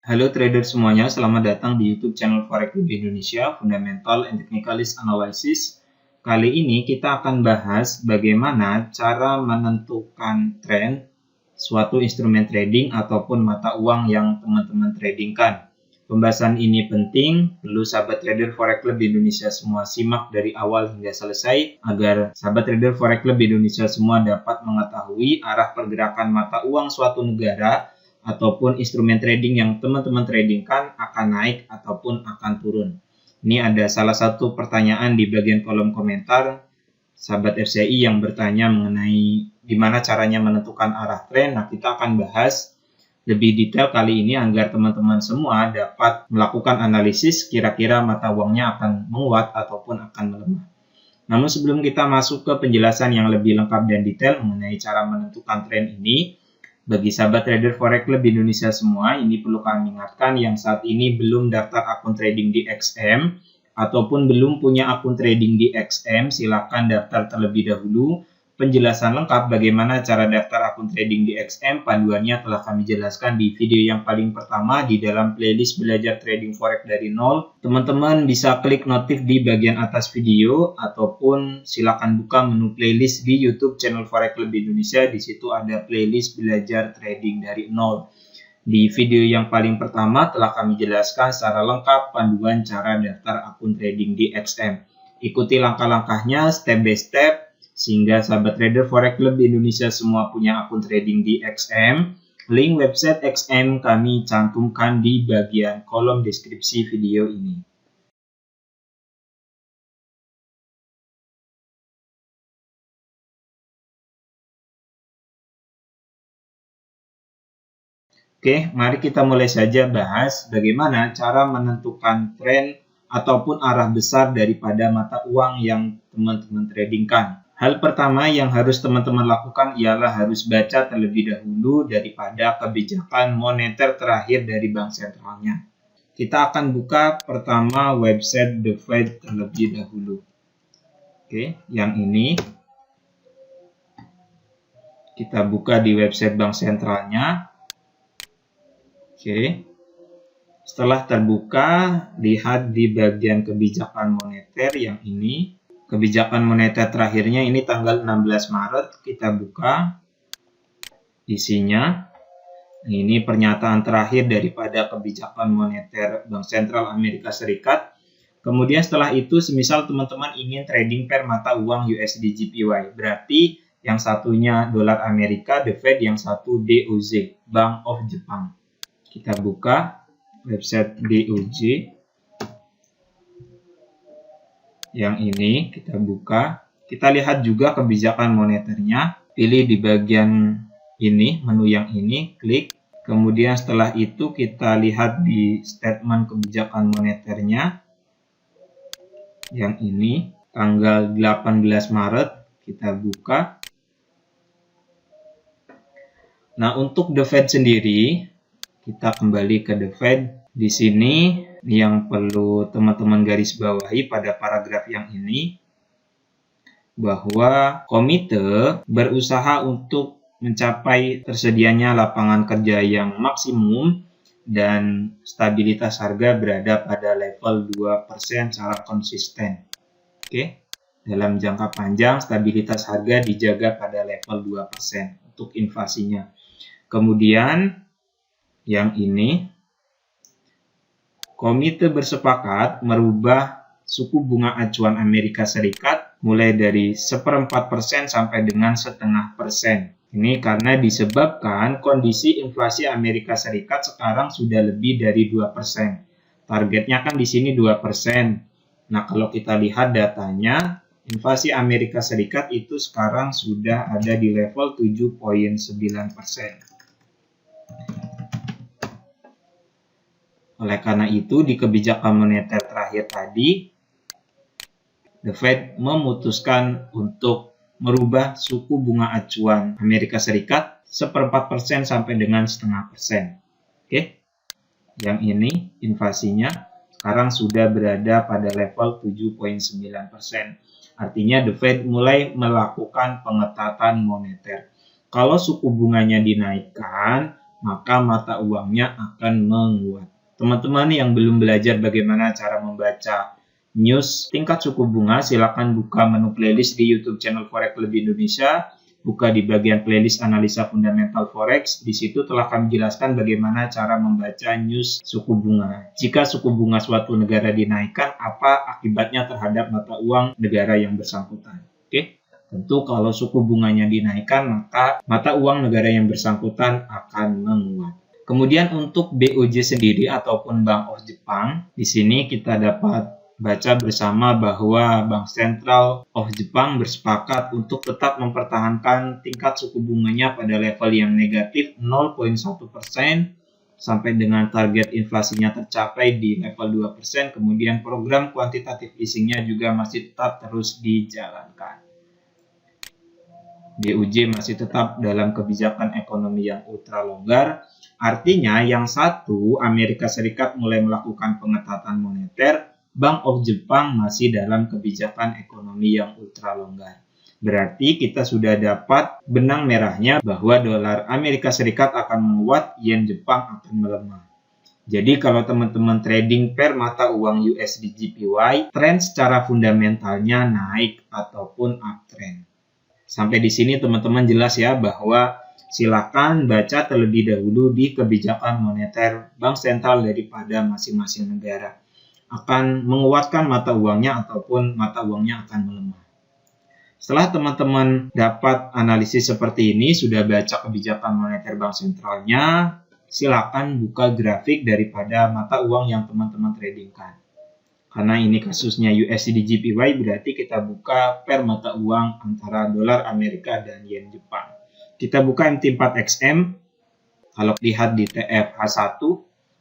Halo trader semuanya, selamat datang di YouTube channel Forex Indonesia, Fundamental and Technicalist Analysis. Kali ini kita akan bahas bagaimana cara menentukan tren suatu instrumen trading ataupun mata uang yang teman-teman tradingkan. Pembahasan ini penting, perlu sahabat trader Forex Club Indonesia semua simak dari awal hingga selesai agar sahabat trader Forex Club Indonesia semua dapat mengetahui arah pergerakan mata uang suatu negara ataupun instrumen trading yang teman-teman tradingkan akan naik ataupun akan turun. Ini ada salah satu pertanyaan di bagian kolom komentar sahabat FCI yang bertanya mengenai gimana caranya menentukan arah tren. Nah, kita akan bahas lebih detail kali ini agar teman-teman semua dapat melakukan analisis kira-kira mata uangnya akan menguat ataupun akan melemah. Namun sebelum kita masuk ke penjelasan yang lebih lengkap dan detail mengenai cara menentukan tren ini, bagi sahabat trader Forex Club Indonesia semua, ini perlu kami ingatkan yang saat ini belum daftar akun trading di XM ataupun belum punya akun trading di XM, silakan daftar terlebih dahulu. Penjelasan lengkap bagaimana cara daftar akun trading di XM, panduannya telah kami jelaskan di video yang paling pertama di dalam playlist belajar trading forex dari nol. Teman-teman bisa klik notif di bagian atas video ataupun silakan buka menu playlist di YouTube channel Forex Club Indonesia. Di situ ada playlist belajar trading dari nol. Di video yang paling pertama telah kami jelaskan secara lengkap panduan cara daftar akun trading di XM. Ikuti langkah-langkahnya step by step sehingga sahabat trader Forex Club Indonesia semua punya akun trading di XM. Link website XM kami cantumkan di bagian kolom deskripsi video ini. Oke, mari kita mulai saja bahas bagaimana cara menentukan tren ataupun arah besar daripada mata uang yang teman-teman tradingkan. Hal pertama yang harus teman-teman lakukan ialah harus baca terlebih dahulu daripada kebijakan moneter terakhir dari bank sentralnya. Kita akan buka pertama website The Fed terlebih dahulu. Oke, yang ini kita buka di website bank sentralnya. Oke, setelah terbuka, lihat di bagian kebijakan moneter yang ini. Kebijakan moneter terakhirnya ini tanggal 16 Maret, kita buka isinya. Ini pernyataan terakhir daripada kebijakan moneter Bank Sentral Amerika Serikat. Kemudian setelah itu, semisal teman-teman ingin trading per mata uang USD JPY, berarti yang satunya dolar Amerika, The Fed, yang satu DOJ, Bank of Japan. Kita buka website DOJ. Yang ini kita buka, kita lihat juga kebijakan moneternya, pilih di bagian ini, menu yang ini, klik. Kemudian setelah itu kita lihat di statement kebijakan moneternya, yang ini, tanggal 18 Maret, kita buka. Nah, untuk The Fed sendiri, kita kembali ke The Fed. Di sini yang perlu teman-teman garis bawahi pada paragraf yang ini, bahwa komite berusaha untuk mencapai tersedianya lapangan kerja yang maksimum dan stabilitas harga berada pada level 2% secara konsisten. Oke, dalam jangka panjang stabilitas harga dijaga pada level 2% untuk inflasinya. Kemudian yang ini, komite bersepakat merubah suku bunga acuan Amerika Serikat mulai dari 0,4% sampai dengan 0,5%. Ini karena disebabkan kondisi inflasi Amerika Serikat sekarang sudah lebih dari 2%. Targetnya kan di sini 2%. Nah, kalau kita lihat datanya, inflasi Amerika Serikat itu sekarang sudah ada di level 7,9%. Oleh karena itu, di kebijakan moneter terakhir tadi, The Fed memutuskan untuk merubah suku bunga acuan Amerika Serikat 0,4% sampai dengan 0,5%. Oke, yang ini inflasinya sekarang sudah berada pada level 7,9%. Artinya The Fed mulai melakukan pengetatan moneter. Kalau suku bunganya dinaikkan, maka mata uangnya akan menguat. Teman-teman yang belum belajar bagaimana cara membaca news tingkat suku bunga, silakan buka menu playlist di YouTube channel Forex Lebih Indonesia. Buka di bagian playlist analisa fundamental forex. Di situ telah kami jelaskan bagaimana cara membaca news suku bunga. Jika suku bunga suatu negara dinaikkan, apa akibatnya terhadap mata uang negara yang bersangkutan. Oke. Tentu kalau suku bunganya dinaikkan, maka mata uang negara yang bersangkutan akan menguat. Kemudian untuk BOJ sendiri ataupun Bank of Jepang, di sini kita dapat baca bersama bahwa Bank Sentral of Jepang bersepakat untuk tetap mempertahankan tingkat suku bunganya pada level yang negatif 0,1% sampai dengan target inflasinya tercapai di level 2%. Kemudian program kuantitatif easing-nya juga masih tetap terus dijalankan. BOJ masih tetap dalam kebijakan ekonomi yang ultra longgar. Artinya yang satu, Amerika Serikat mulai melakukan pengetatan moneter, Bank of Jepang masih dalam kebijakan ekonomi yang ultra longgar. Berarti kita sudah dapat benang merahnya bahwa dolar Amerika Serikat akan menguat, yen Jepang akan melemah. Jadi kalau teman-teman trading per mata uang USD JPY, tren secara fundamentalnya naik ataupun uptrend. Sampai di sini teman-teman jelas ya bahwa silakan baca terlebih dahulu di kebijakan moneter bank sentral daripada masing-masing negara. Akan menguatkan mata uangnya ataupun mata uangnya akan melemah. Setelah teman-teman dapat analisis seperti ini, sudah baca kebijakan moneter bank sentralnya, silakan buka grafik daripada mata uang yang teman-teman tradingkan. Karena ini kasusnya USD JPY, berarti kita buka per mata uang antara dolar Amerika dan yen Jepang. Kita buka MT4XM, kalau lihat di TFH1,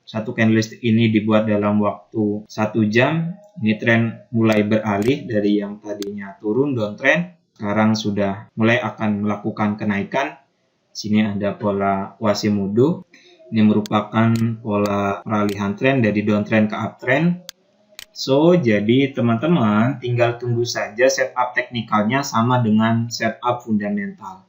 satu candlestick ini dibuat dalam waktu 1 jam. Ini tren mulai beralih dari yang tadinya turun downtrend, sekarang sudah mulai akan melakukan kenaikan. Sini ada pola Quasimodo. Ini merupakan pola peralihan tren dari downtrend ke uptrend. So, jadi teman-teman tinggal tunggu saja setup teknikalnya sama dengan setup fundamental.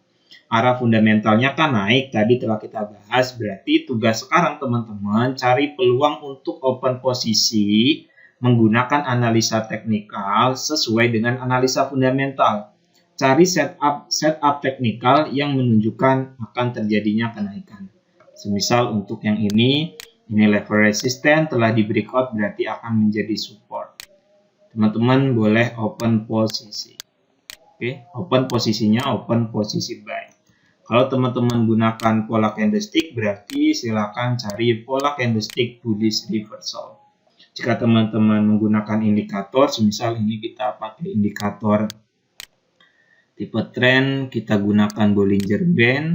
Arah fundamentalnya kan naik, tadi telah kita bahas, berarti tugas sekarang teman-teman cari peluang untuk open posisi menggunakan analisa teknikal sesuai dengan analisa fundamental. Cari setup teknikal yang menunjukkan akan terjadinya kenaikan. Semisal untuk yang ini level resisten telah di breakout berarti akan menjadi support. Teman-teman boleh open posisi. Oke, open posisinya open posisi buy. Kalau teman-teman gunakan pola candlestick, berarti silakan cari pola candlestick bullish reversal. Jika teman-teman menggunakan indikator, semisal ini kita pakai indikator tipe trend, kita gunakan Bollinger Band.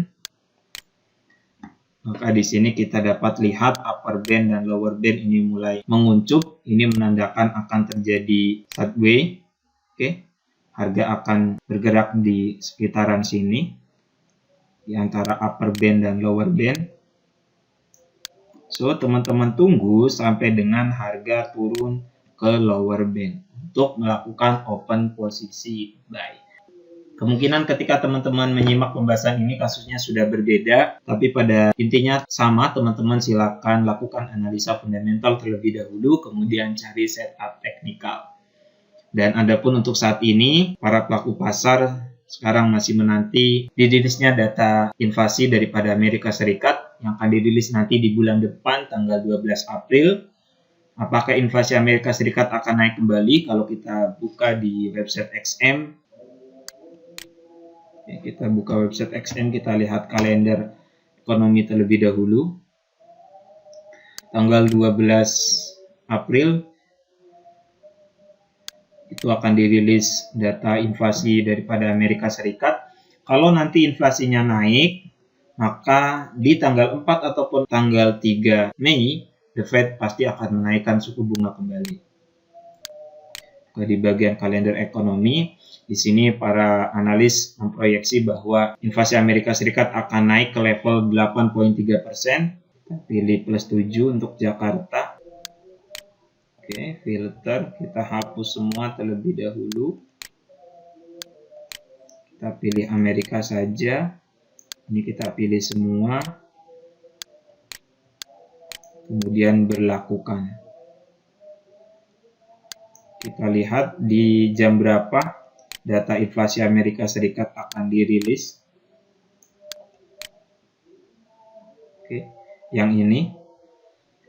Maka di sini kita dapat lihat upper band dan lower band ini mulai menguncup. Ini menandakan akan terjadi sideways. Oke, harga akan bergerak di sekitaran sini, di antara upper band dan lower band. So, teman-teman tunggu sampai dengan harga turun ke lower band untuk melakukan open posisi buy. Kemungkinan ketika teman-teman menyimak pembahasan ini kasusnya sudah berbeda, tapi pada intinya sama, teman-teman silakan lakukan analisa fundamental terlebih dahulu, kemudian cari setup teknikal. Dan adapun untuk saat ini, para pelaku pasar sekarang masih menanti dirilisnya data inflasi daripada Amerika Serikat yang akan dirilis nanti di bulan depan tanggal 12 April. Apakah inflasi Amerika Serikat akan naik kembali? Kalau kita buka di website XM, kita buka website XM, kita lihat kalender ekonomi terlebih dahulu. Tanggal 12 April itu akan dirilis data inflasi daripada Amerika Serikat. Kalau nanti inflasinya naik, maka di tanggal 4 ataupun tanggal 3 Mei, The Fed pasti akan menaikkan suku bunga kembali. Di bagian kalender ekonomi, di sini para analis memproyeksi bahwa inflasi Amerika Serikat akan naik ke level 8,3%. Kita pilih plus 7 untuk Jakarta. Oke, filter kita hapus semua terlebih dahulu. Kita pilih Amerika saja. Ini kita pilih semua. kemudian berlakukan. Kita lihat di jam berapa data inflasi Amerika Serikat akan dirilis. Oke, yang ini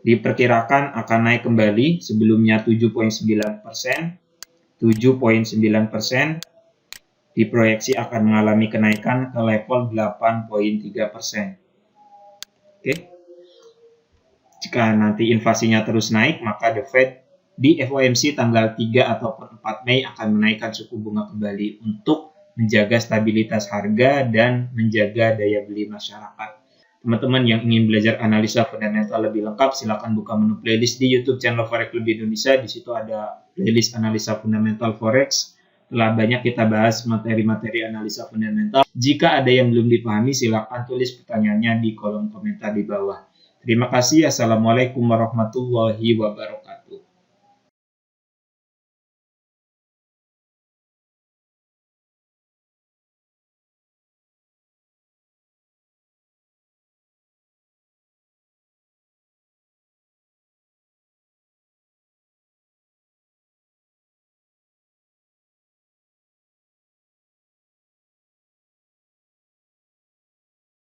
diperkirakan akan naik kembali, sebelumnya 7,9%, 7,9%, diproyeksi akan mengalami kenaikan ke level 8,3%. Oke. Jika nanti inflasinya terus naik, maka The Fed di FOMC tanggal 3 ataupun 4 Mei akan menaikkan suku bunga kembali untuk menjaga stabilitas harga dan menjaga daya beli masyarakat. Teman-teman yang ingin belajar analisa fundamental lebih lengkap, silakan buka menu playlist di YouTube channel Forex Lebih Indonesia. Di situ ada playlist analisa fundamental Forex. Telah banyak kita bahas materi-materi analisa fundamental. Jika ada yang belum dipahami, silakan tulis pertanyaannya di kolom komentar di bawah. Terima kasih. Assalamualaikum warahmatullahi wabarakatuh.